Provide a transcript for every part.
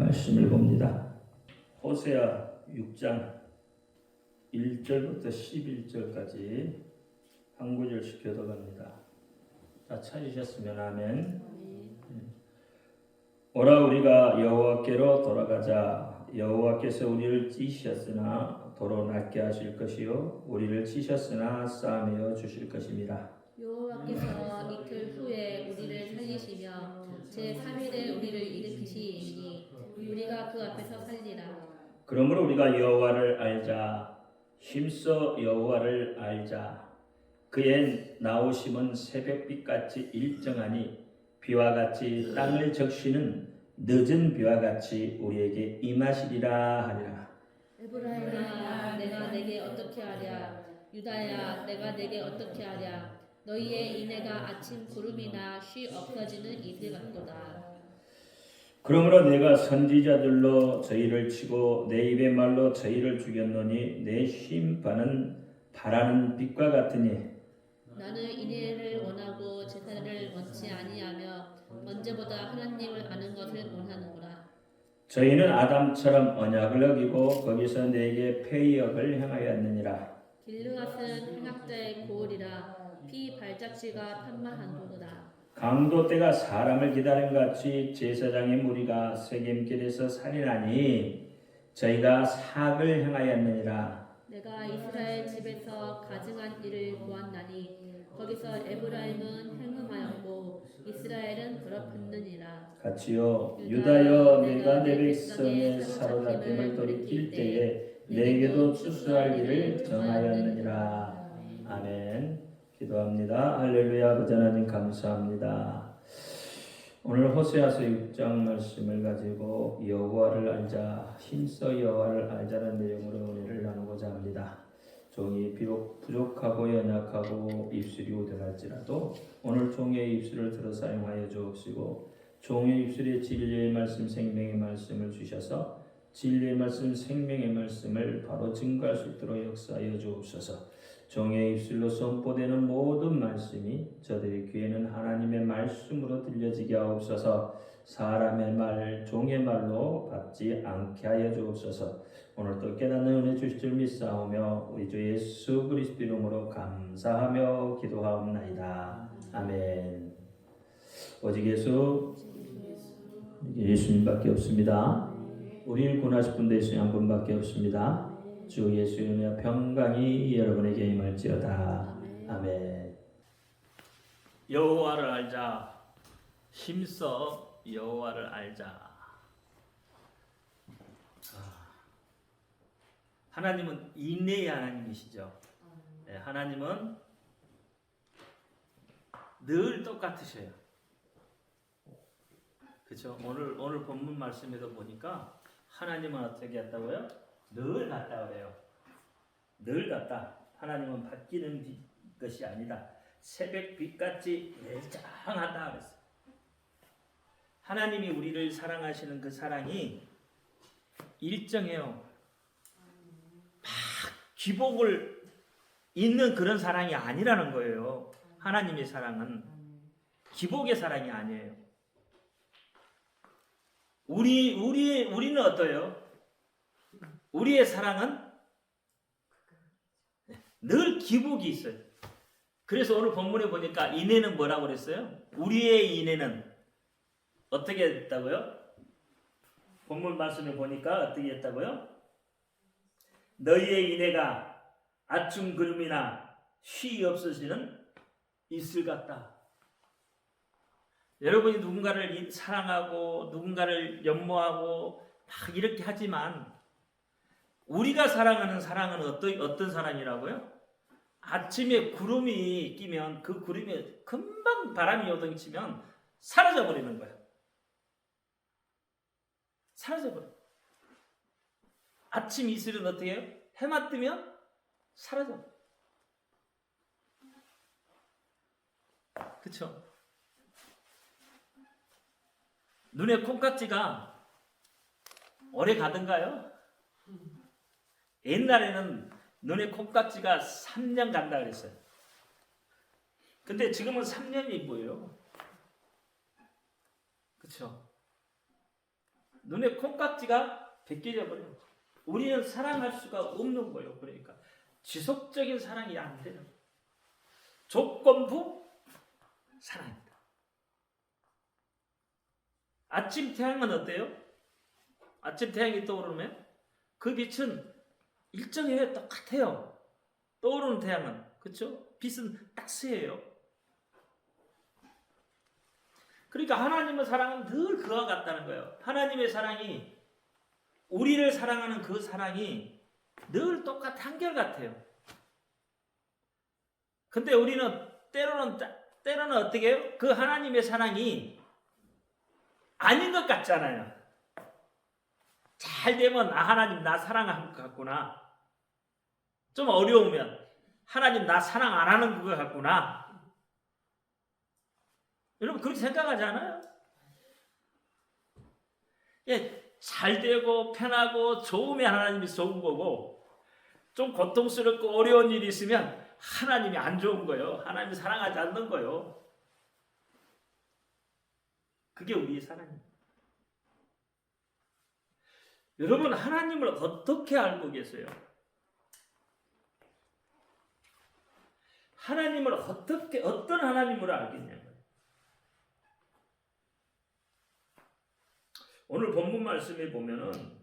말씀을 봅니다. 호세아 6장 1절부터 11절까지 한 구절씩 교독합니다. 다 찾으셨으면 아멘. 오라 우리가 여호와께로 돌아가자. 여호와께서 우리를 찌셨으나 도로 낫게 하실 것이요 우리를 치셨으나 싸매어 주실 것입니다. 여호와께서 이틀 후에 우리를 살리시며 제3일에 우리를 일으키시니 우리가 그 앞에서 살리라. 그러므로 우리가 여호와를 알자. 힘써 여호와를 알자. 그의 나오심은 새벽빛같이 일정하니 비와 같이 땅을 적시는 늦은 비와 같이 우리에게 임하시리라 하리라. 에브라임아 내가 내게 어떻게 하랴. 유다야 내가 내게 어떻게 하랴. 너희의 인애가 아침 구름이나 쉬 없어지는 이슬 같도다. 그러므로 내가 선지자들로 저희를 치고 내 입의 말로 저희를 죽였노니 내 심판은 바라는 빛과 같으니 나는 인애를 원하고 제사를 원치 아니하며 언제보다 하나님을 아는 것을 원하는구나. 저희는 아담처럼 언약을 어기고 거기서 내게 패역을 행하였느니라. 길르앗은 행악자의 고을이라. 피 발자취가 편만한 도구다. 강도 때가 사람을 기다림 같이 제사장의 무리가 세겜길에서 살인하니 저희가 사악을 행하였느니라. 내가 이스라엘 집에서 가증한 일을 보았나니 거기서 에브라임은 행음하였고 이스라엘은 더럽혔느니라. 같이요 유다여 내가 내 백성의 사로잡힘을 돌이킬 때에 내게도 추수할 일을 정하였느니라. 아멘. 기도합니다. 할렐루야. 아버지 하나님 감사합니다. 오늘 호세아서 6장 말씀을 가지고 여호와를 알자, 힘써 여호와를 알자는 내용으로 은혜를 나누고자 합니다. 종이 비록 부족하고 연약하고 입술이 우둔할지라도 오늘 종의 입술을 들어 사용하여 주옵시고 종의 입술에 진리의 말씀, 생명의 말씀을 주셔서 진리의 말씀, 생명의 말씀을 바로 증거할 수 있도록 역사하여 주옵소서. 종의 입술로 선포되는 모든 말씀이 저들의 귀에는 하나님의 말씀으로 들려지게 하옵소서. 사람의 말, 종의 말로 받지 않게 하여 주옵소서. 오늘도 깨닫는 은혜 주실 줄 믿사오며 우리 주 예수 그리스도 이름으로 감사하며 기도하옵나이다. 아멘. 오직 예수님밖에 없습니다. 우리를 구원하실 분도 예수 한 분밖에 없습니다. 주 예수의 은혜와 평강이 여러분에게 임할지어다. 아멘. 여호와를 알자. 힘써 여호와를 알자. 하나님은 인내의 하나님이시죠. 네, 하나님은 늘 똑같으셔요. 그렇죠? 오늘 본문 말씀에도 보니까 하나님은 어떻게 했다고요? 늘 같다 그래요. 늘 같다. 하나님은 바뀌는 것이 아니다. 새벽 빛같이 일정하다 그랬어요. 하나님이 우리를 사랑하시는 그 사랑이 일정해요. 막 기복을 있는 그런 사랑이 아니라는 거예요. 하나님의 사랑은 기복의 사랑이 아니에요. 우리는 어때요? 우리의 사랑은 늘 기복이 있어요. 그래서 오늘 본문에 보니까 인애는 뭐라고 그랬어요? 우리의 인애는 어떻게 했다고요? 본문 말씀에 보니까 어떻게 했다고요? 너희의 인애가 아침 구름이나 쉬 없어지는 이슬 같다. 여러분이 누군가를 사랑하고 누군가를 연모하고 막 이렇게 하지만 우리가 사랑하는 사랑은 어떤 사랑이라고요? 아침에 구름이 끼면 그 구름이 금방 바람이 요동치면 사라져 버리는 거예요. 사라져 버려. 아침 이슬은 어떻게 해요? 해만 뜨면 사라져. 그렇죠? 눈에 콩깍지가 오래 가던가요? 옛날에는 눈에 콩깍지가 3년 간다 그랬어요. 근데 지금은 3년이 뭐예요? 그렇죠? 눈에 콩깍지가 벗겨져 버려요. 우리는 사랑할 수가 없는 거예요. 그러니까 지속적인 사랑이 안 되는 거예요. 조건부 사랑입니다. 아침 태양은 어때요? 아침 태양이 떠오르면 그 빛은 일정해요. 똑같아요. 떠오르는 태양은. 그렇죠? 빛은 따스해요. 그러니까 하나님의 사랑은 늘 그와 같다는 거예요. 하나님의 사랑이, 우리를 사랑하는 그 사랑이 늘 한결같아요. 근데 우리는 때로는 어떻게 해요? 그 하나님의 사랑이 아닌 것 같잖아요. 잘 되면 하나님 나 사랑하는 것 같구나. 좀 어려우면 하나님 나 사랑 안 하는 것 같구나. 여러분 그렇게 생각하지 않아요? 예, 잘 되고 편하고 좋으면 하나님이 좋은 거고, 좀 고통스럽고 어려운 일이 있으면 하나님이 안 좋은 거예요. 하나님이 사랑하지 않는 거예요. 그게 우리의 사랑입니다. 여러분 하나님을 어떻게 알고 계세요? 하나님을 어떤 하나님으로 알겠냐고요. 오늘 본문 말씀에 보면은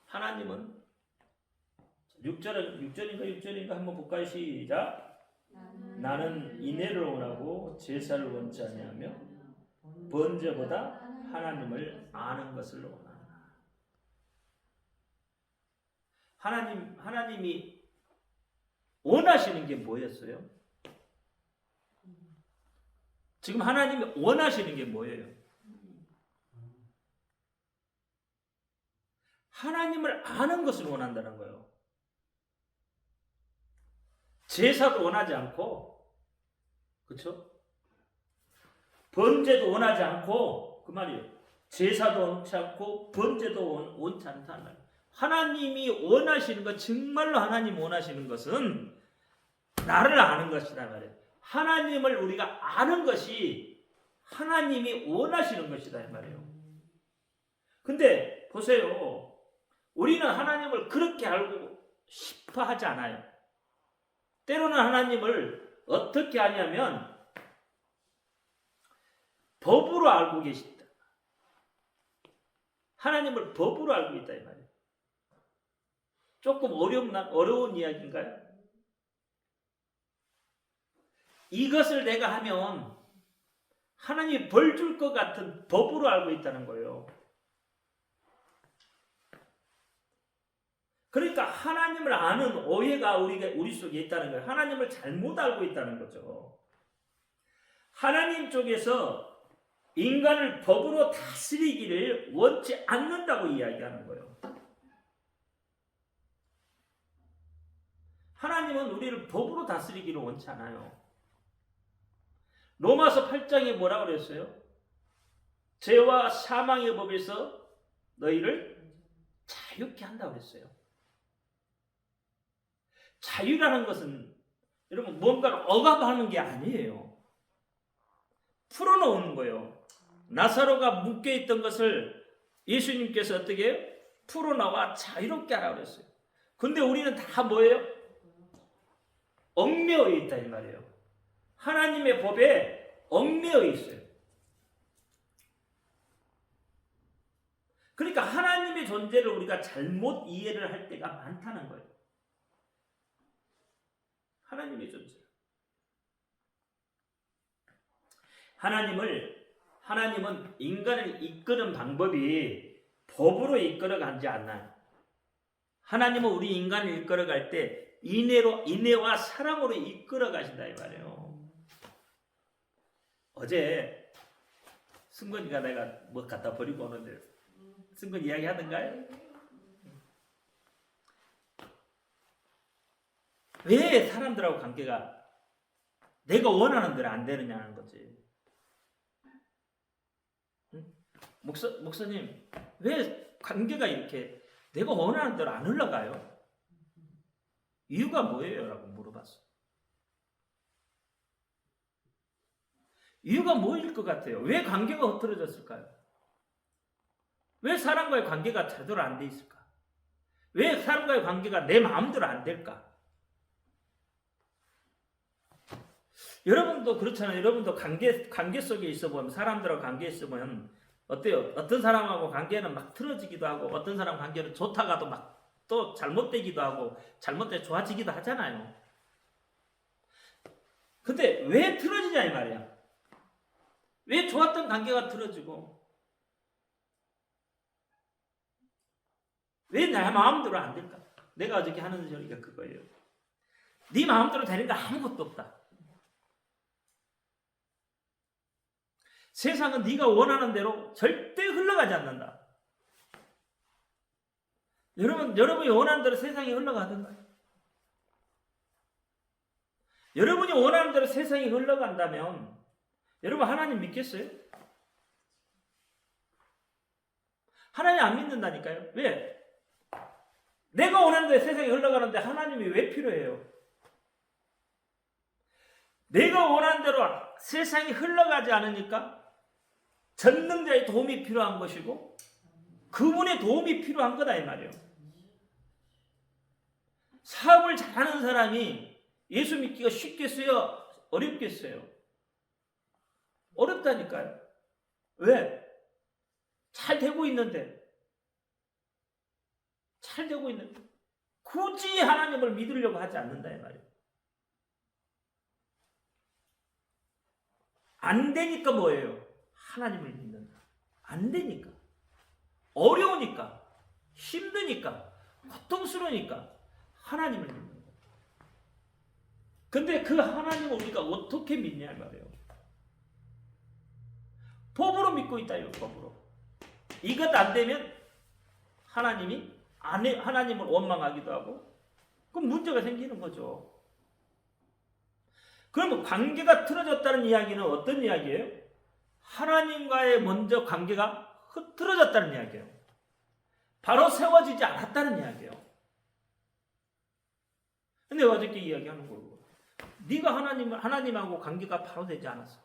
하나님은 6절인가 한번 볼까요? 시작. 나는 인애를 원하고 제사를 원치 아니하며 번제보다 하나님을 아는 것을 원하노라. 하나님이 원하시는 게 뭐였어요? 지금 하나님이 원하시는 게 뭐예요? 하나님을 아는 것을 원한다는 거예요. 제사도 원하지 않고, 그렇죠? 번제도 원하지 않고, 그 말이에요. 제사도 원치 않고 번제도 원치 않다는 말이에요. 하나님이 원하시는 것, 정말로 하나님 원하시는 것은 나를 아는 것이다 말이에요. 하나님을 우리가 아는 것이 하나님이 원하시는 것이다 이 말이에요. 근데 보세요. 우리는 하나님을 그렇게 알고 싶어 하지 않아요. 때로는 하나님을 어떻게 하냐면 법으로 알고 계신다. 하나님을 법으로 알고 있다 이 말이에요. 조금 어려운 이야기인가요? 이것을 내가 하면 하나님이 벌 줄 것 같은 법으로 알고 있다는 거예요. 그러니까 하나님을 아는 오해가 우리 속에 있다는 거예요. 하나님을 잘못 알고 있다는 거죠. 하나님 쪽에서 인간을 법으로 다스리기를 원치 않는다고 이야기하는 거예요. 하나님은 우리를 법으로 다스리기를 원치 않아요. 로마서 8장에 뭐라고 그랬어요? 죄와 사망의 법에서 너희를 자유케 한다고 그랬어요. 자유라는 것은 여러분 뭔가를 억압하는 게 아니에요. 풀어놓는 거예요. 나사로가 묶여있던 것을 예수님께서 어떻게 해요? 풀어나와 자유롭게 하라고 그랬어요. 근데 우리는 다 뭐예요? 얽매여 있다 이 말이에요. 하나님의 법에 얽매여 있어요. 그러니까 하나님의 존재를 우리가 잘못 이해를 할 때가 많다는 거예요. 하나님의 존재. 하나님은 인간을 이끄는 방법이 법으로 이끌어가지 않나요? 하나님은 우리 인간을 이끌어갈 때 인애와 사랑으로 이끌어가신다 이 말이에요. 어제 승건이가 내가 뭐 갖다 버리고 오는데 승건 이야기 하던가요? 왜 사람들하고 관계가 내가 원하는 대로 안 되느냐는 거지. 응? 목사님 왜 관계가 이렇게 내가 원하는 대로 안 흘러가요? 이유가 뭐예요? 라고 물어봤어. 이유가 뭐일 것 같아요? 왜 관계가 흐트러졌을까요? 왜 사람과의 관계가 제대로 안 돼 있을까? 왜 사람과의 관계가 내 마음대로 안 될까? 여러분도 그렇잖아요. 여러분도 관계 속에 있어 보면, 사람들하고 관계에 있으면 어때요? 어떤 사람하고 관계는 막 틀어지기도 하고, 어떤 사람 관계는 좋다가도 막 또 잘못되기도 하고, 잘못돼 좋아지기도 하잖아요. 근데 왜 틀어지냐 이 말이야. 왜 좋았던 관계가 틀어지고, 왜 내 마음대로 안 될까? 내가 어저께 하는 소리가 그거예요. 네 마음대로 되는 거 아무것도 없다. 세상은 네가 원하는 대로 절대 흘러가지 않는다. 여러분이 원하는 대로 세상이 흘러가던가요? 여러분이 원하는 대로 세상이 흘러간다면 여러분 하나님 믿겠어요? 하나님 안 믿는다니까요. 왜? 내가 원하는 대로 세상이 흘러가는데 하나님이 왜 필요해요? 내가 원하는 대로 세상이 흘러가지 않으니까 전능자의 도움이 필요한 것이고 그분의 도움이 필요한 거다 이 말이에요. 사업을 잘하는 사람이 예수 믿기가 쉽겠어요? 어렵겠어요? 어렵다니까요. 왜? 잘 되고 있는데 굳이 하나님을 믿으려고 하지 않는다 이 말이에요. 안 되니까 뭐예요? 하나님을 믿는다. 안 되니까. 어려우니까. 힘드니까. 고통스러우니까 하나님을 믿는 거예요. 근데 그 하나님을 우리가 어떻게 믿냐 말이에요. 법으로 믿고 있다요. 법으로. 이것 안 되면 하나님을 원망하기도 하고 그럼 문제가 생기는 거죠. 그러면 관계가 틀어졌다는 이야기는 어떤 이야기예요? 하나님과의 먼저 관계가 흐트러졌다는 이야기예요. 바로 세워지지 않았다는 이야기예요. 근데 어저께 이야기하는 거고, 네가 하나님하고 관계가 바로 되지 않았어.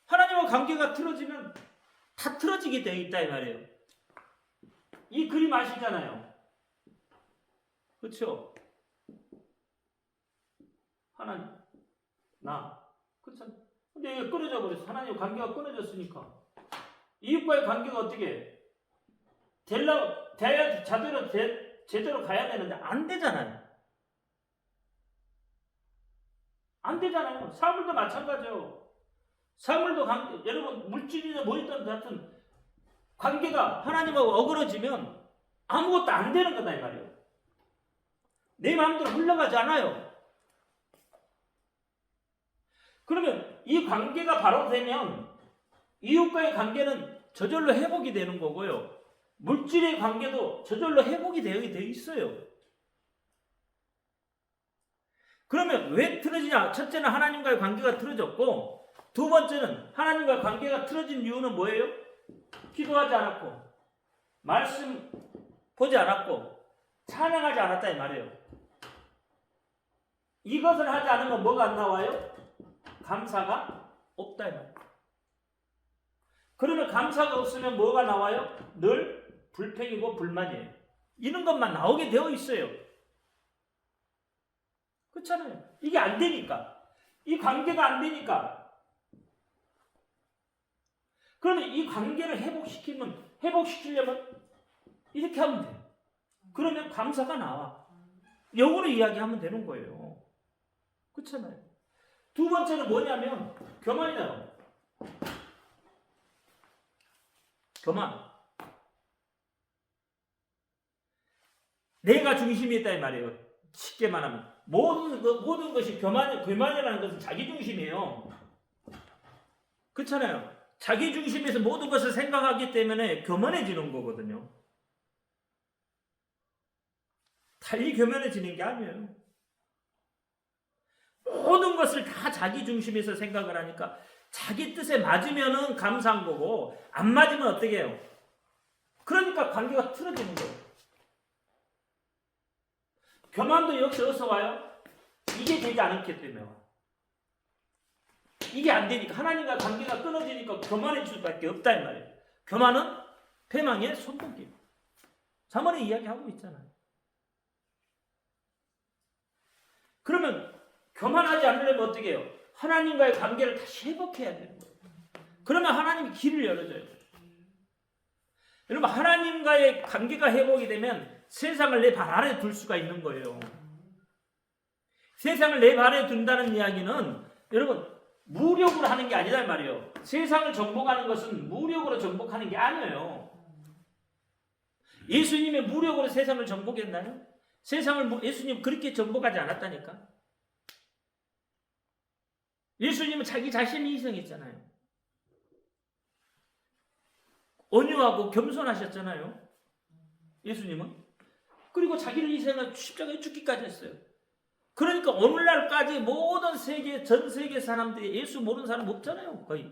하나님과 관계가 틀어지면 다 틀어지게 되어 있다 이 말이에요. 이 그림 아시잖아요. 그렇죠? 하나님, 나, 그렇죠? 근데 이게 끊어져 버렸어. 하나님과 관계가 끊어졌으니까 이웃과의 관계가 어떻게 제대로 가야 되는데 안 되잖아요. 안 되잖아요. 사물도 마찬가지요. 여러분 물질이나 뭐있든 같은 관계가 하나님하고 어그러지면 아무것도 안 되는 거다 이 말이에요. 내 마음대로 흘러가지 않아요. 그러면 이 관계가 바로 되면 이웃과의 관계는 저절로 회복이 되는 거고요. 물질의 관계도 저절로 회복이 되어 있어요. 그러면 왜 틀어지냐? 첫째는 하나님과의 관계가 틀어졌고 두 번째는 하나님과 관계가 틀어진 이유는 뭐예요? 기도하지 않았고 말씀 보지 않았고 찬양하지 않았다 이 말이에요. 이것을 하지 않으면 뭐가 안 나와요? 감사가 없다 이 말이에요. 그러면 감사가 없으면 뭐가 나와요? 늘 불평이고 불만이에요. 이런 것만 나오게 되어 있어요. 그렇잖아요. 이게 안 되니까. 이 관계가 안 되니까. 그러면 이 관계를 회복시키려면 이렇게 하면 돼요. 그러면 감사가 나와. 역으로 이야기하면 되는 거예요. 그렇잖아요. 두 번째는 뭐냐면 교만이에요. 교만. 내가 중심이 있다 이 말이에요. 쉽게 말하면 모든 것이 교만이라는 것은 자기 중심이에요. 그렇잖아요. 자기 중심에서 모든 것을 생각하기 때문에 교만해지는 거거든요. 달리 교만해지는 게 아니에요. 모든 것을 다 자기 중심에서 생각을 하니까 자기 뜻에 맞으면은 감사한 거고 안 맞으면 어떻게 해요? 그러니까 관계가 틀어지는 거예요. 교만도 역시 어디서 와요? 이게 되지 않았기 때문에 와요. 이게 안 되니까 하나님과 관계가 끊어지니까 교만해질 수밖에 없다 이 말이에요. 교만은 패망의 손목이에요. 자문에 이야기하고 있잖아요. 그러면 교만하지 않으려면 어떻게 해요? 하나님과의 관계를 다시 회복해야 되는 거예요. 그러면 하나님이 길을 열어줘요. 여러분 하나님과의 관계가 회복이 되면 세상을 내 발 아래 둘 수가 있는 거예요. 세상을 내 발 아래 둔다는 이야기는 여러분 무력으로 하는 게 아니다 말이에요. 세상을 정복하는 것은 무력으로 정복하는 게 아니에요. 예수님이 무력으로 세상을 정복했나요? 예수님 그렇게 정복하지 않았다니까. 예수님은 자기 자신을 희생했잖아요. 온유하고 겸손하셨잖아요. 예수님은. 그리고 자기를 희생한 십자가에 죽기까지 했어요. 그러니까 오늘날까지 모든 전 세계 사람들이 예수 모르는 사람 없잖아요. 거의.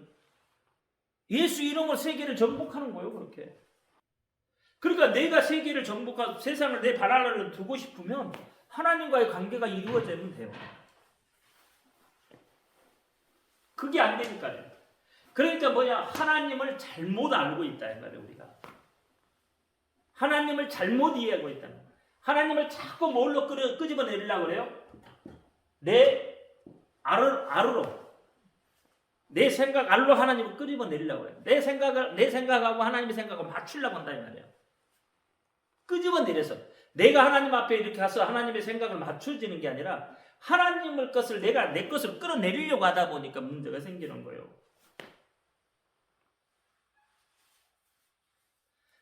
예수 이름으로 세계를 정복하는 거예요. 그렇게. 그러니까 내가 세계를 정복하고 세상을 내 발 아래로 두고 싶으면 하나님과의 관계가 이루어지면 돼요. 그게 안 되니까요. 그러니까 하나님을 잘못 알고 있다 이 말이에요. 우리가. 하나님을 잘못 이해하고 있다. 하나님을 자꾸 뭘로 끄집어내려고 그래요? 내 알로 내 생각 알로 하나님을 끄집어내려고 그래요. 내 생각하고 하나님의 생각을 맞추려고 한다 이 말이에요. 끄집어내려서 내가 하나님 앞에 이렇게 가서 하나님의 생각을 맞춰지는 게 아니라 하나님의 것을 내가 내 것을 끌어내리려고 하다 보니까 문제가 생기는 거예요.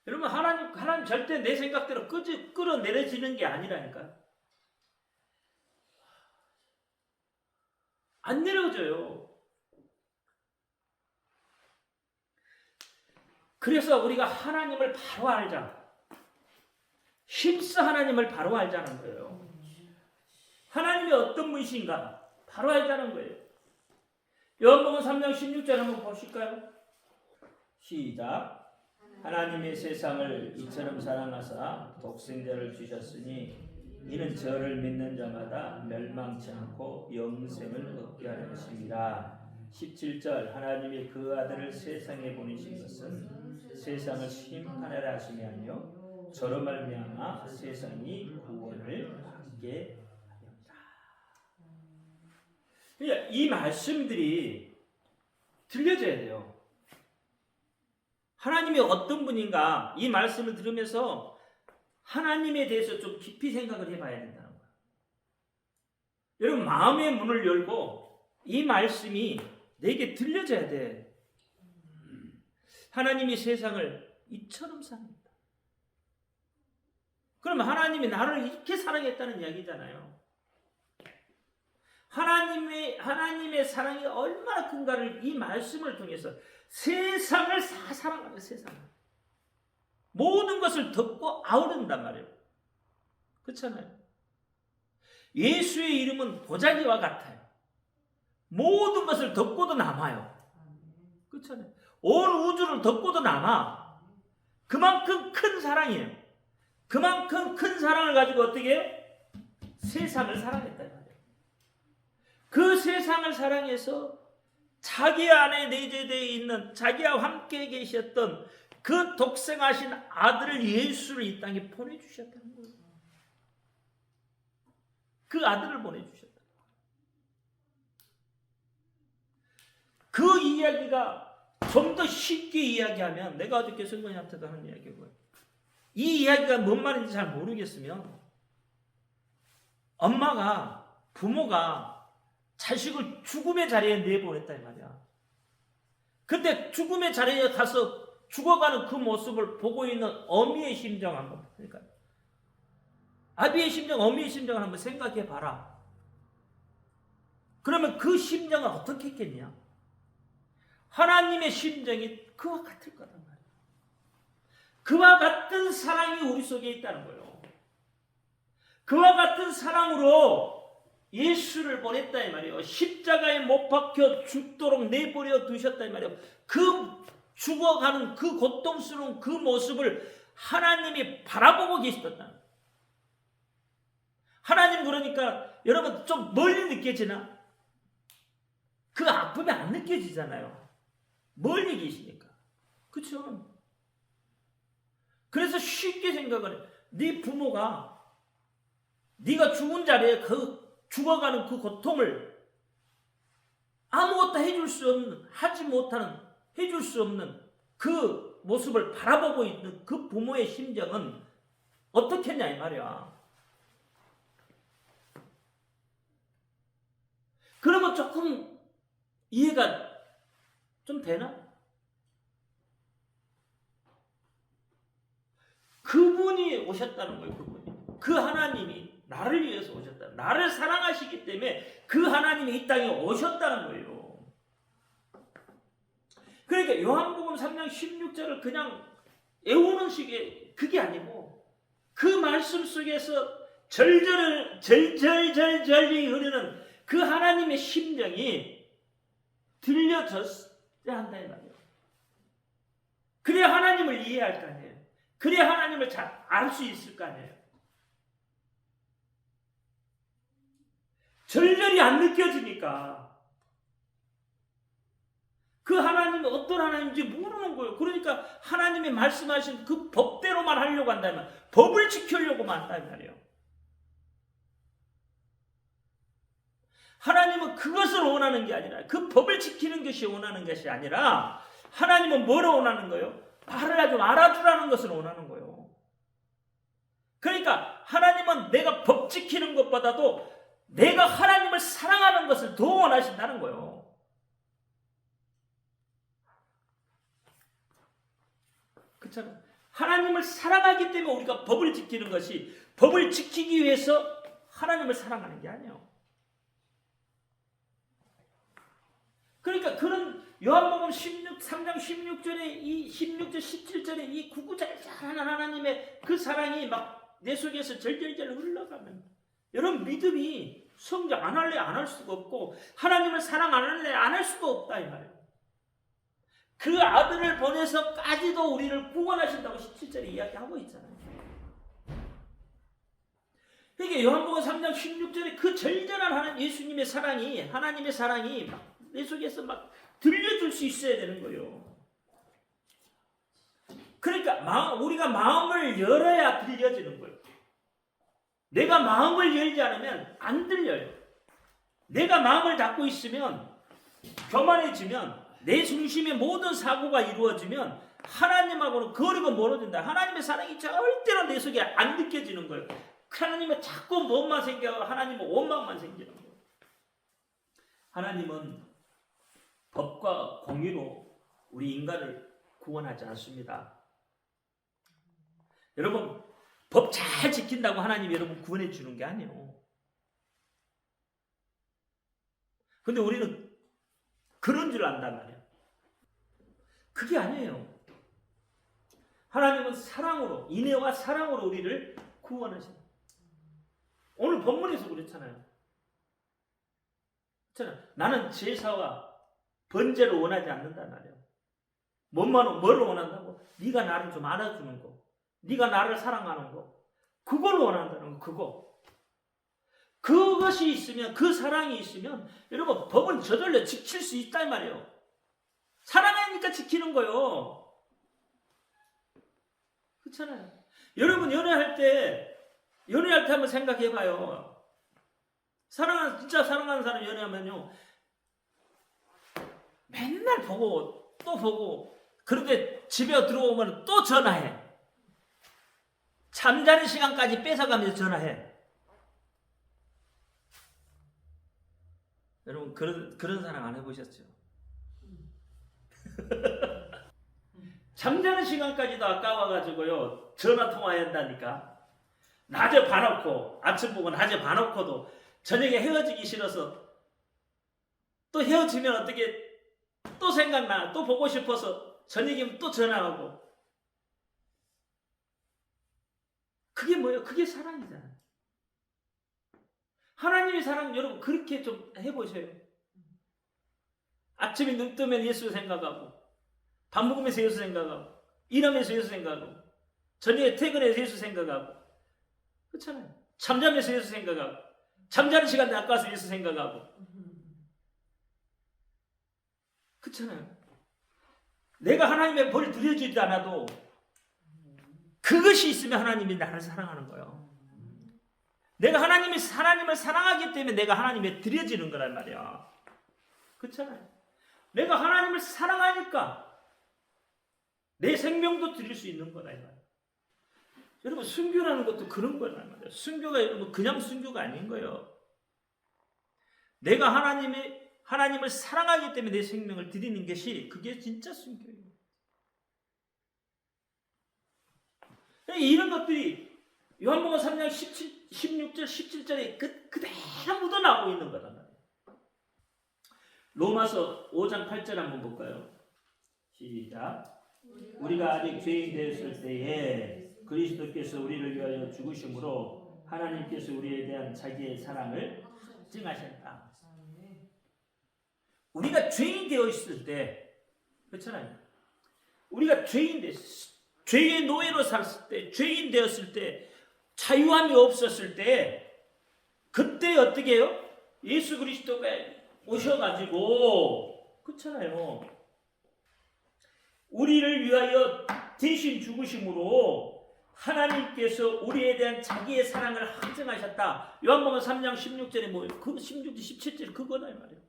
여러분 하나님 절대 내 생각대로 끌어내려지는 게 아니라니까. 안 내려져요. 그래서 우리가 하나님을 바로 알자. 힘써 하나님을 바로 알자는 거예요. 하나님이 어떤 분이신가 바로 알자는 거예요. 요한복음 3장 16절 한번 보실까요? 시작. 하나님의 세상을 이처럼 사랑하사 독생자를 주셨으니 이는 저를 믿는 자마다 멸망치 않고 영생을 얻게 하려 하심이라. 17절 하나님이 그 아들을 세상에 보내신 것은 세상을 심판하려 하심이 아니요 저로 말미암아 세상이 구원을 받게 하렵니다. 그러니까 이 말씀들이 들려져야 돼요. 하나님이 어떤 분인가 이 말씀을 들으면서 하나님에 대해서 좀 깊이 생각을 해봐야 된다는 거예요. 여러분 마음의 문을 열고 이 말씀이 내게 들려져야 돼. 하나님이 세상을 이처럼 사랑했다. 그러면 하나님이 나를 이렇게 사랑했다는 이야기잖아요. 하나님의 사랑이 얼마나 큰가를 이 말씀을 통해서 세상을 사랑하는 세상을 모든 것을 덮고 아우른단 말이에요. 그렇잖아요. 예수의 이름은 보자기와 같아요. 모든 것을 덮고도 남아요. 그렇잖아요. 온 우주를 덮고도 남아. 그만큼 큰 사랑이에요. 그만큼 큰 사랑을 가지고 어떻게 해요? 세상을 사랑했다. 그 세상을 사랑해서 자기 안에 내재되어 있는 자기와 함께 계셨던 그 독생하신 아들을 예수를 이 땅에 보내주셨다는 거예요. 그 아들을 보내주셨다. 그 이야기가 좀 더 쉽게 이야기하면 내가 어저께 성도님한테도 하는 이야기고요. 이 이야기가 뭔 말인지 잘 모르겠으면 부모가 자식을 죽음의 자리에 내보냈다 이 말이야. 근데 죽음의 자리에 가서 죽어가는 그 모습을 보고 있는 어미의 심정 한번 그러니까 아비의 심정, 어미의 심정을 한번 생각해 봐라. 그러면 그 심정은 어떻게 했겠냐? 하나님의 심정이 그와 같을 거란 말이야. 그와 같은 사랑이 우리 속에 있다는 거예요. 그와 같은 사랑으로 예수를 보냈다 이 말이에요. 십자가에 못 박혀 죽도록 내버려 두셨다 이 말이에요. 그 죽어가는 그 고통스러운 그 모습을 하나님이 바라보고 계시었다. 하나님 그러니까 여러분 좀 멀리 느껴지나? 그 아픔이 안 느껴지잖아요. 멀리 계시니까. 그렇죠? 그래서 쉽게 생각을 해. 네 부모가 네가 죽은 자리에 그 죽어가는 그 고통을 아무것도 해줄 수 없는, 하지 못하는, 해줄 수 없는 그 모습을 바라보고 있는 그 부모의 심정은 어떻겠냐 이 말이야. 그러면 조금 이해가 좀 되나? 그분이 오셨다는 거예요. 그분이. 그 하나님이 나를 위해서 오셨다. 나를 사랑하시기 때문에 그 하나님이 이 땅에 오셨다는 거예요. 그러니까 요한복음 3장 16절을 그냥 외우는 식의 그게 아니고 그 말씀 속에서 절절절절절이 흐르는 그 하나님의 심정이 들려졌어야 한다 이 말이에요. 그래야 하나님을 이해할 거 아니에요. 그래야 하나님을 잘 알 수 있을 거 아니에요. 절절히 안 느껴지니까 그 하나님이 어떤 하나님인지 모르는 거예요. 그러니까 하나님이 말씀하신 그 법대로만 하려고 한다면 법을 지키려고만 한다는 말이에요. 하나님은 그것을 원하는 게 아니라 그 법을 지키는 것이 원하는 것이 아니라 하나님은 뭐를 원하는 거예요? 나를 좀 알아주라는 것을 원하는 거예요. 그러니까 하나님은 내가 법 지키는 것보다도 내가 하나님을 사랑하는 것을 더 원하신다는 거예요. 그렇잖아요. 하나님을 사랑하기 때문에 우리가 법을 지키는 것이 법을 지키기 위해서 하나님을 사랑하는 게 아니에요. 그러니까 그런 요한복음 3장 16절에 이 16절 17절에 이 구구절절한 하나님의 그 사랑이 막 내 속에서 절절절 흘러가면 여러분 믿음이 성장 안 할래 안 할 수가 없고 하나님을 사랑 안 할래 안 할 수가 없다 이 말이에요. 그 아들을 보내서까지도 우리를 구원하신다고 17절에 이야기하고 있잖아요. 그러니까 요한복음 3장 16절에 그 절절한 하나님 예수님의 사랑이 하나님의 사랑이 막 내 속에서 막 들려줄 수 있어야 되는 거예요. 그러니까 우리가 마음을 열어야 들려지는 거예요. 내가 마음을 열지 않으면 안 들려요. 내가 마음을 닫고 있으면 교만해지면 내 중심의 모든 사고가 이루어지면 하나님하고는 거리가 멀어진다. 하나님의 사랑이 절대로 내 속에 안 느껴지는 거예요. 하나님은 자꾸 뭐만 생겨요. 하나님은 원망만 생기는 거예요. 하나님은 법과 공의로 우리 인간을 구원하지 않습니다. 여러분 법 잘 지킨다고 하나님이 여러분 구원해 주는 게 아니에요. 근데 우리는 그런 줄 안단 말이에요. 그게 아니에요. 하나님은 사랑으로 인애와 사랑으로 우리를 구원하신다. 오늘 본문에서 그랬잖아요. 나는 제사와 번제를 원하지 않는단 말이에요. 뭐를 원한다고? 네가 나를 좀 안아주는 거, 네가 나를 사랑하는 거, 그걸 원한다는 거. 그것이 있으면, 그 사랑이 있으면 여러분 법은 저절로 지킬 수 있단 말이에요. 사랑하니까 지키는 거예요. 그렇잖아요. 여러분 연애할 때 한번 생각해봐요. 진짜 사랑하는 사람 연애하면요 맨날 보고 또 보고 그런데 집에 들어오면 또 전화해. 잠자는 시간까지 뺏어가면서 전화해. 여러분 그런 사랑 안 해보셨죠? 잠자는 시간까지도 아까워가지고요 전화 통화해야 한다니까. 낮에 봐놓고 아침 보고 낮에 봐놓고도 저녁에 헤어지기 싫어서 또 헤어지면 어떻게 또 생각나 또 보고 싶어서 저녁이면 또 전화하고. 그게 뭐예요? 그게 사랑이잖아요. 하나님의 사랑 여러분 그렇게 좀 해보셔요. 아침에 눈 뜨면 예수 생각하고 밥 먹으면서 예수 생각하고 일하면서 예수 생각하고 저녁에 퇴근해서 예수 생각하고 그렇잖아요. 잠자면서 예수 생각하고, 잠자는 시간에 아까워서 예수 생각하고. 그렇잖아요. 내가 하나님의 벌을 드려주지 않아도 그것이 있으면 하나님이 나를 사랑하는 거예요. 내가 하나님을 사랑하기 때문에 내가 하나님에 드려지는 거란 말이야. 그렇잖아요. 내가 하나님을 사랑하니까 내 생명도 드릴 수 있는 거다 이 말이야. 여러분 순교라는 것도 그런 거란 말이야. 순교가 여러분 그냥 순교가 아닌 거예요. 내가 하나님을 사랑하기 때문에 내 생명을 드리는 것이 그게 진짜 순교예요. 이런 것들이 요한복음 3장 16절 17절에 그대로 묻어나오고 있는 거란 말이에요. 로마서 5장 8절 한번 볼까요? 시작. 우리가 아직 죄인 되었을 때에 그리스도께서 우리를 위하여 죽으심으로 하나님께서 우리에 대한 자기의 사랑을 증하셨다. 우리가 죄인 되어 있을 때, 그렇잖아요. 우리가 죄의 노예로 살았을 때, 죄인 되었을 때, 자유함이 없었을 때, 그때 어떻게 해요? 예수 그리스도가 오셔가지고, 그렇잖아요. 우리를 위하여 대신 죽으심으로 하나님께서 우리에 대한 자기의 사랑을 확증하셨다. 요한복음 3장 16절에 뭐예요? 그 16절, 17절 그거다 이 말이에요.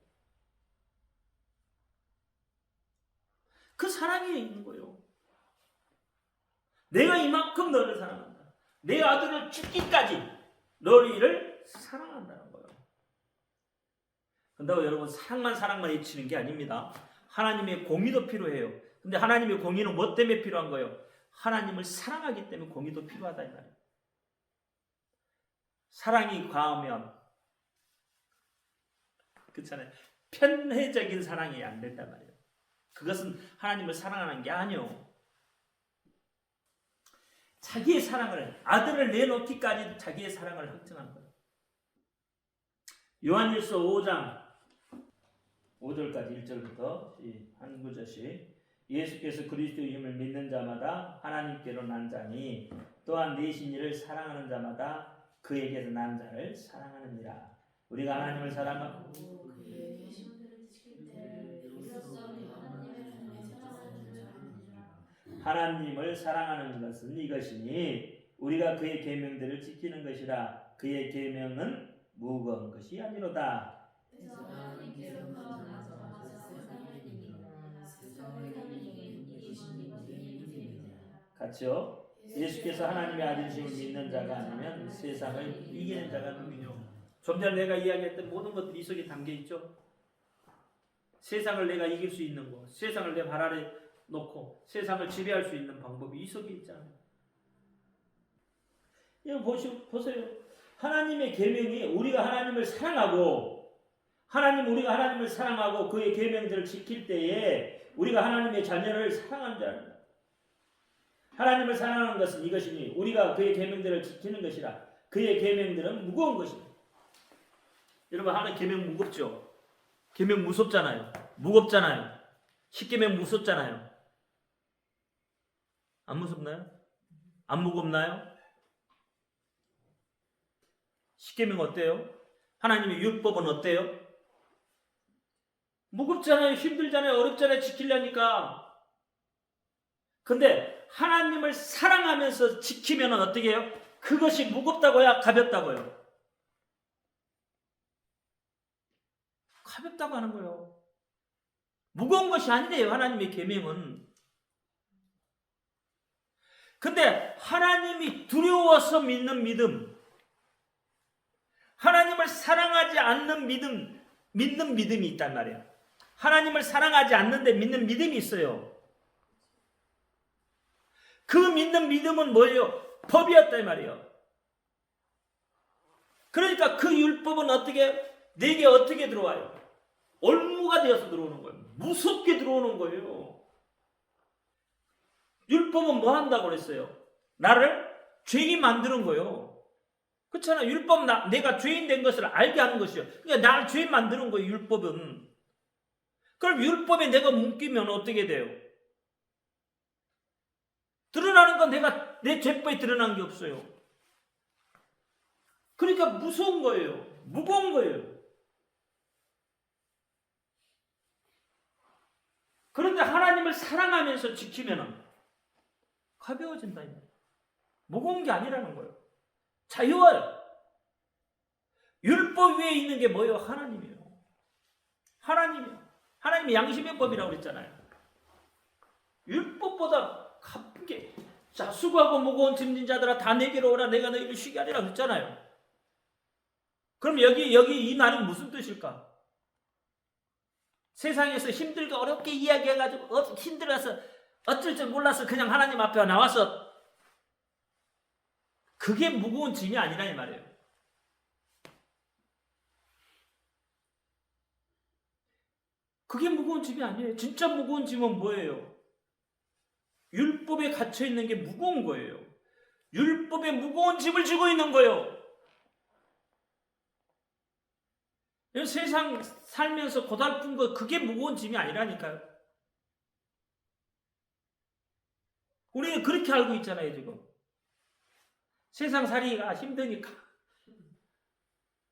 그 사랑이 있는 거예요. 내가 이만큼 너를 사랑한다. 내 아들을 죽기까지 너희를 사랑한다는 거예요. 그런다고 여러분 사랑만 외치는 게 아닙니다. 하나님의 공의도 필요해요. 근데 하나님의 공의는 뭐 때문에 필요한 거예요? 하나님을 사랑하기 때문에 공의도 필요하다 이 말이에요. 사랑이 과하면 그렇잖아요. 편애적인 사랑이 안 된단 말이에요. 그것은 하나님을 사랑하는 게 아니요. 자기의 사랑을 아들을 내놓기까지 자기의 사랑을 확증한 거예요. 요한일서 5장 5절까지 1절부터 한 구절씩 예수께서 그리스도의 힘을 믿는 자마다 하나님께로 난 자니 또한 내신 이를 사랑하는 자마다 그에게서 난 자를 사랑하느니라. 우리가 하나님을 사랑하고 하나님을 사랑하는 것은 이것이니 우리가 그의 계명들을 지키는 것이라. 그의 계명은 무거운 것이 아니로다. 같이요. 예수께서 하나님의 아들이심을 믿는 자가 아니면 세상을 이기는 자가 누구뇨? 좀 전에 내가 이야기했던 모든 것들이 이 속에 담겨 있죠. 세상을 내가 이길 수 있는 것, 세상을 내 발 아래 놓고 세상을 지배할 수 있는 방법이 이 속에 있잖아요. 이거 보세요. 하나님의 계명이 우리가 하나님을 사랑하고 우리가 하나님을 사랑하고 그의 계명들을 지킬 때에 우리가 하나님의 자녀를 사랑하는 자입니다. 하나님을 사랑하는 것은 이것이니 우리가 그의 계명들을 지키는 것이라. 그의 계명들은 무거운 것입니다. 여러분 하나님 계명 무겁죠? 계명 무섭잖아요. 무겁잖아요. 십계명 무섭잖아요. 안 무섭나요? 안 무겁나요? 십계명 어때요? 하나님의 율법은 어때요? 무겁잖아요. 힘들잖아요. 어렵잖아요. 지키려니까. 근데 하나님을 사랑하면서 지키면 어떻게 해요? 그것이 무겁다고요? 가볍다고요? 가볍다고 하는 거예요. 무거운 것이 아니래요. 하나님의 계명은. 근데 하나님이 두려워서 믿는 믿음, 하나님을 사랑하지 않는 믿는 믿음이 있단 말이에요. 하나님을 사랑하지 않는데 믿는 믿음이 있어요. 그 믿는 믿음은 뭐예요? 법이었다 이 말이에요. 그러니까 그 율법은 내게 어떻게 들어와요? 올무가 되어서 들어오는 거예요. 무섭게 들어오는 거예요. 율법은 뭐 한다고 그랬어요? 나를 죄인 만드는 거예요. 그렇잖아요. 율법은 내가 죄인 된 것을 알게 하는 것이요. 그러니까 나를 죄인 만드는 거예요. 율법은. 그럼 율법에 내가 묶이면 어떻게 돼요? 드러나는 건 내 죄법에 드러난 게 없어요. 그러니까 무서운 거예요. 무거운 거예요. 그런데 하나님을 사랑하면서 지키면 가벼워진다. 무거운 게 아니라는 거예요. 자유와요. 율법 위에 있는 게 뭐예요? 하나님이에요. 하나님이요. 하나님이 양심의 법이라고 그랬잖아요. 율법보다 가볍게. 자, 수고하고 무거운 짐진 자들아 다 내게로 오라. 내가 너희를 쉬게 하리라 그랬잖아요. 그럼 여기 이 말은 무슨 뜻일까? 세상에서 힘들고 어렵게 이야기해가지고 힘들어서 어쩔 줄 몰라서 그냥 하나님 앞에 나와서 그게 무거운 짐이 아니라 이 말이에요. 그게 무거운 짐이 아니에요. 진짜 무거운 짐은 뭐예요? 율법에 갇혀 있는 게 무거운 거예요. 율법에 무거운 짐을 지고 있는 거예요. 세상 살면서 고달픈 거 그게 무거운 짐이 아니라니까요. 우리는 그렇게 알고 있잖아요. 지금 세상 살이가 힘드니까,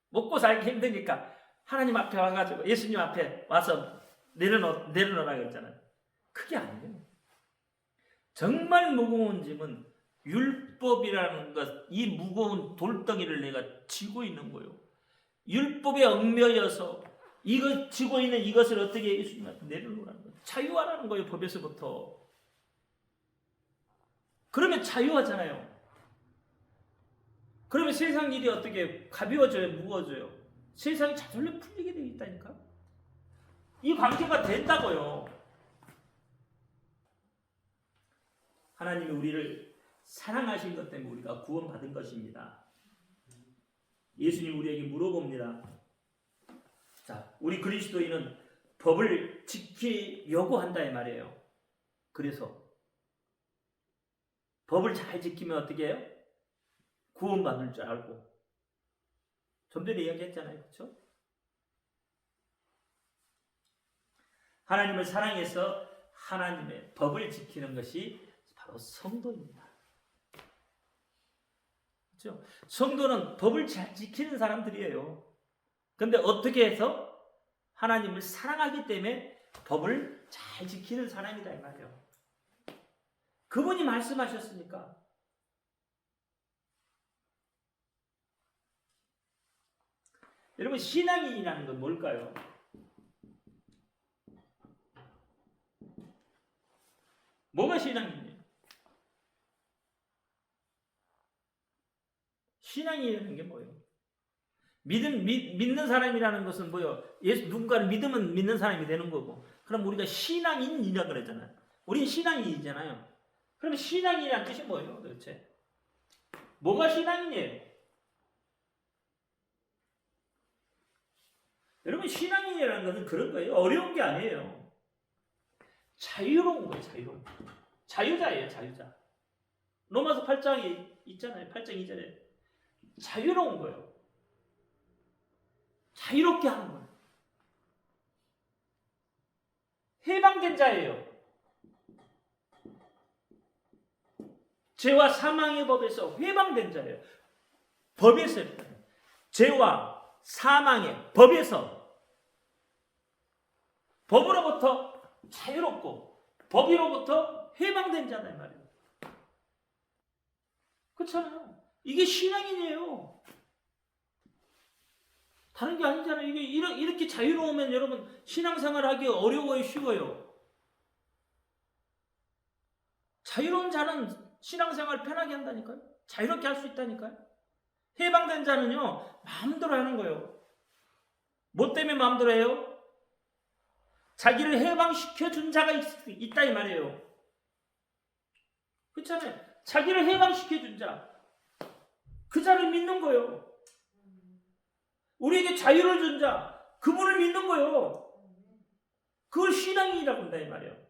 먹고 살기 힘드니까 하나님 앞에 와가지고 예수님 앞에 와서 내려놓으라고 했잖아요. 그게 아니에요. 정말 무거운 짐은 율법이라는 것, 이 무거운 돌덩이를 내가 지고 있는 거예요. 율법에 얽매여서 이거 지고 있는 이것을 어떻게 예수님한테 내려놓으라는 거예요. 자유하라는 거예요. 법에서부터. 그러면 자유하잖아요. 그러면 세상 일이 어떻게 가벼워져요? 무거워져요? 세상이 자돌려 풀리게 되어 있다니까. 이 관계가 된다고요. 하나님이 우리를 사랑하신 것 때문에 우리가 구원받은 것입니다. 예수님 우리에게 물어봅니다. 자, 우리 그리스도인은 법을 지키려고 한다 이 말이에요. 그래서 법을 잘 지키면 어떻게 해요? 구원받을 줄 알고. 좀 전에 이야기했잖아요. 그렇죠? 하나님을 사랑해서 하나님의 법을 지키는 것이 바로 성도입니다. 그렇죠? 성도는 법을 잘 지키는 사람들이에요. 그런데 어떻게 해서? 하나님을 사랑하기 때문에 법을 잘 지키는 사람이다 이 말이에요. 그분이 말씀하셨으니까. 여러분, 신앙인이라는 건 뭘까요? 뭐가 신앙이에요? 신앙이라는 게 뭐예요? 믿는 사람이라는 것은 뭐예요? 누군가를 믿으면 믿는 사람이 되는 거고. 그럼 우리가 신앙인이라고 그러잖아요. 우린 신앙인이잖아요. 그러면 신앙인이라는 뜻이 뭐예요, 도대체? 뭐가 신앙인이에요? 여러분, 신앙인이라는 것은 그런 거예요. 어려운 게 아니에요. 자유로운 거예요, 자유로운. 자유자예요, 자유자. 로마서 8장이 있잖아요. 8장 2절에. 자유로운 거예요. 자유롭게 하는 거예요. 해방된 자예요. 죄와 사망의 법에서 해방된 자예요. 법에서 죄와 사망의 법에서 법으로부터 자유롭고 법으로부터 해방된 자다 이 말이에요. 그렇잖아요. 이게 신앙이에요. 다른 게 아니잖아요. 이게 이렇게 자유로우면 여러분 신앙생활 하기 어려워요, 쉬워요? 자유로운 자는 신앙생활 편하게 한다니까요. 자유롭게 할 수 있다니까요. 해방된 자는요, 마음대로 하는 거예요. 뭐 때문에 마음대로 해요? 자기를 해방시켜 준 자가 있다 이 말이에요. 그렇잖아요. 자기를 해방시켜 준 자. 그 자를 믿는 거예요. 우리에게 자유를 준 자, 그분을 믿는 거예요. 그걸 신앙이라고 한다 이 말이에요.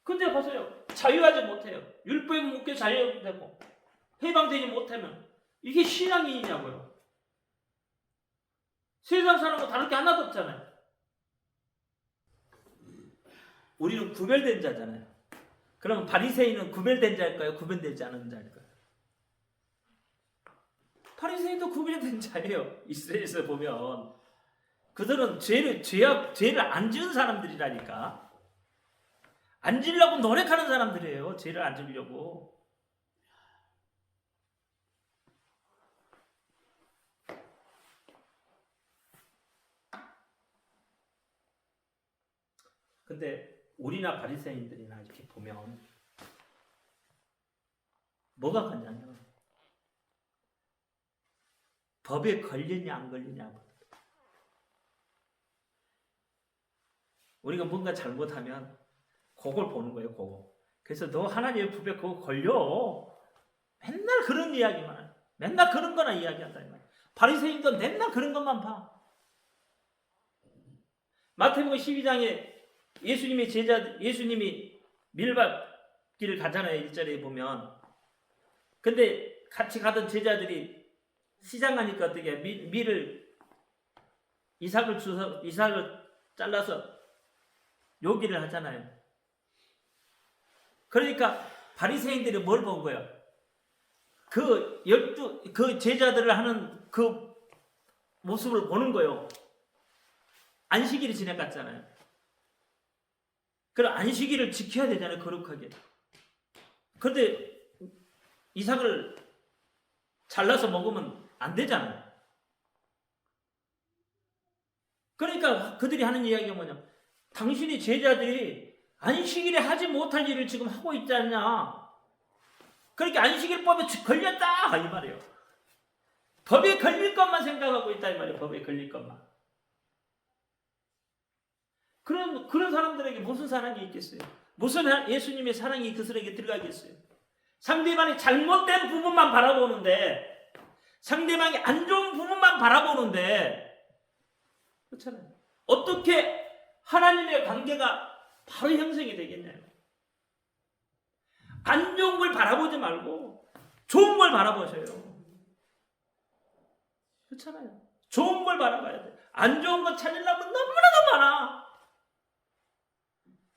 근데 보세요. 자유하지 못해요. 율법에 묶여 자유되고 해방되지 못하면 이게 신앙인이냐고요. 세상 사람과 다를 게 하나도 없잖아요. 우리는 구별된 자잖아요. 그럼 바리새인은 구별된 자일까요? 구별되지 않은 자일까요? 바리새인도 구별된 자예요. 이스라엘에서 보면 그들은 죄를 안 지은 사람들이라니까. 안 지으려고 노력하는 사람들이에요. 죄를 안 지으려고. 근데 우리나 바리새인들이나 이렇게 보면 뭐가 같냐면 법에 걸리냐 안 걸리냐. 우리가 뭔가 잘못하면 그걸 보는 거예요. 그거. 그래서 너 하나님의 법에 그거 걸려. 맨날 그런 이야기만 해. 맨날 그런 거나 이야기한다 이 말이야. 바리새인도 맨날 그런 것만 봐. 마태복음 12장에 예수님이 밀밭길을 가잖아요. 1절에 보면. 근데 같이 가던 제자들이 시장 가니까 어떻게 이삭을 잘라서 요기를 하잖아요. 그러니까 바리새인들이 뭘 본 거예요? 그 제자들을 하는 그 모습을 보는 거예요. 안식일이 지나갔잖아요. 그럼 안식일을 지켜야 되잖아요. 거룩하게. 그런데 이삭을 잘라서 먹으면 안 되잖아요. 그러니까 그들이 하는 이야기가 뭐냐? 당신이 제자들이 안식일에 하지 못할 일을 지금 하고 있지 않냐? 그러니까 안식일법에 걸렸다 이 말이에요. 법에 걸릴 것만 생각하고 있다 이 말이에요. 법에 걸릴 것만. 그런 사람들에게 무슨 사랑이 있겠어요? 무슨 예수님의 사랑이 그들에게 들어가겠어요? 상대방이 잘못된 부분만 바라보는데, 상대방이 안 좋은 부분만 바라보는데, 그렇잖아요. 어떻게 하나님의 관계가 바로 형성이 되겠냐요. 안 좋은 걸 바라보지 말고 좋은 걸 바라보셔요. 그렇잖아요. 좋은 걸 바라봐야 돼. 안 좋은 거 찾으려면 너무나도 많아.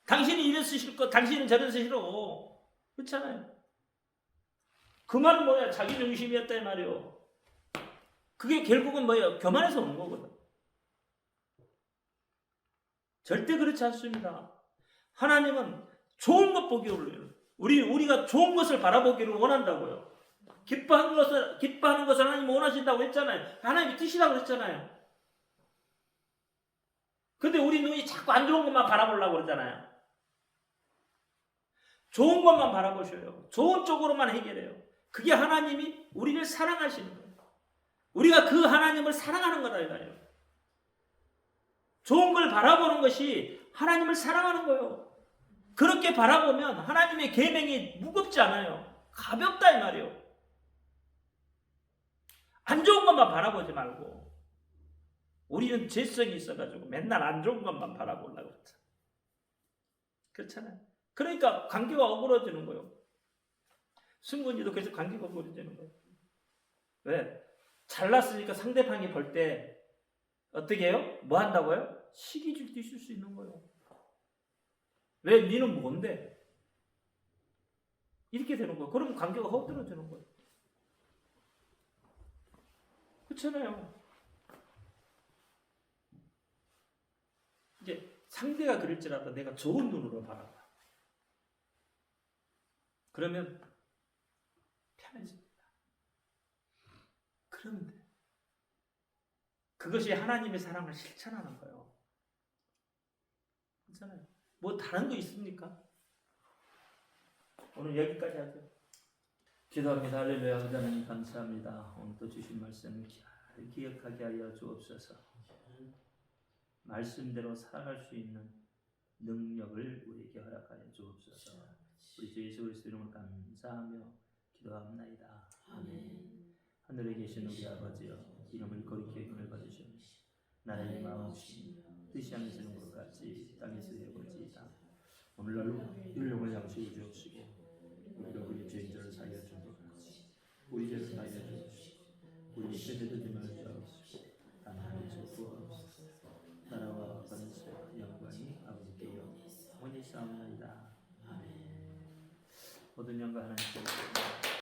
당신이 이래서 싫고 당신은 저래서 싫어. 그렇잖아요. 그 말은 뭐야? 자기 중심이었다 이 말이에요. 그게 결국은 뭐예요? 교만에서 오는 거거든. 절대 그렇지 않습니다. 하나님은 좋은 것 보기 원해요. 우리가 좋은 것을 바라보기를 원한다고요. 기뻐하는 것을 하나님 원하신다고 했잖아요. 하나님의 뜻이라고 했잖아요. 근데 우리 눈이 자꾸 안 좋은 것만 바라보려고 그러잖아요. 좋은 것만 바라보셔요. 좋은 쪽으로만 해결해요. 그게 하나님이 우리를 사랑하시는 거예요. 우리가 그 하나님을 사랑하는 거다 이거예요. 좋은 걸 바라보는 것이 하나님을 사랑하는 거예요. 그렇게 바라보면 하나님의 계명이 무겁지 않아요. 가볍다 이 말이에요. 안 좋은 것만 바라보지 말고 우리는 죄성이 있어가지고 맨날 안 좋은 것만 바라보려고 그러잖아요. 그렇잖아요. 그러니까 관계가 어그러지는 거예요. 승군이도 그래서 관계가 어그러지는 거예요. 왜? 잘났으니까 상대방이 볼 때 어떻게 해요? 뭐 한다고요? 시기질투 있을 수 있는 거예요. 왜? 니는 뭔데? 이렇게 되는 거예요. 그러면 관계가 헛들어지는 거예요. 그렇잖아요. 이제 상대가 그럴지라도 내가 좋은 눈으로 바라봐. 그러면 편해집니다. 그러면 돼요. 그것이 하나님의 사랑을 실천하는 거예요. 그렇잖아요. 뭐 다른 거 있습니까? 오늘 여기까지 하죠. 기도합니다. 할렐루야. 하나님 감사합니다. 오늘 또 주신 말씀 잘 기억하게 하여 주옵소서. 말씀대로 살아갈 수 있는 능력을 우리에게 허락하여 주옵소서. 우리 주 예수 그리스도 이름으로 감사하며 기도합나이다. 아멘. 하늘에 계신 우리 아버지여, 이름을 거룩히 여김을 받으시오. 나라의 마음없이 뜻이 하늘에서는 것 같이 땅에서 이루어지이다. 오늘날로 일용을 양식을 주옵시고 우리가 우리 죄인들을 사하여 준 것 같이 우리 죄를 사하여 주옵시고 우리 죄를 지지 말지 않으시고 단 하나님께서 구하옵소서. 나라와 권세와 영광이 아버지께요 영원히 싸움나이다. 아멘. 모든 영광 하나님께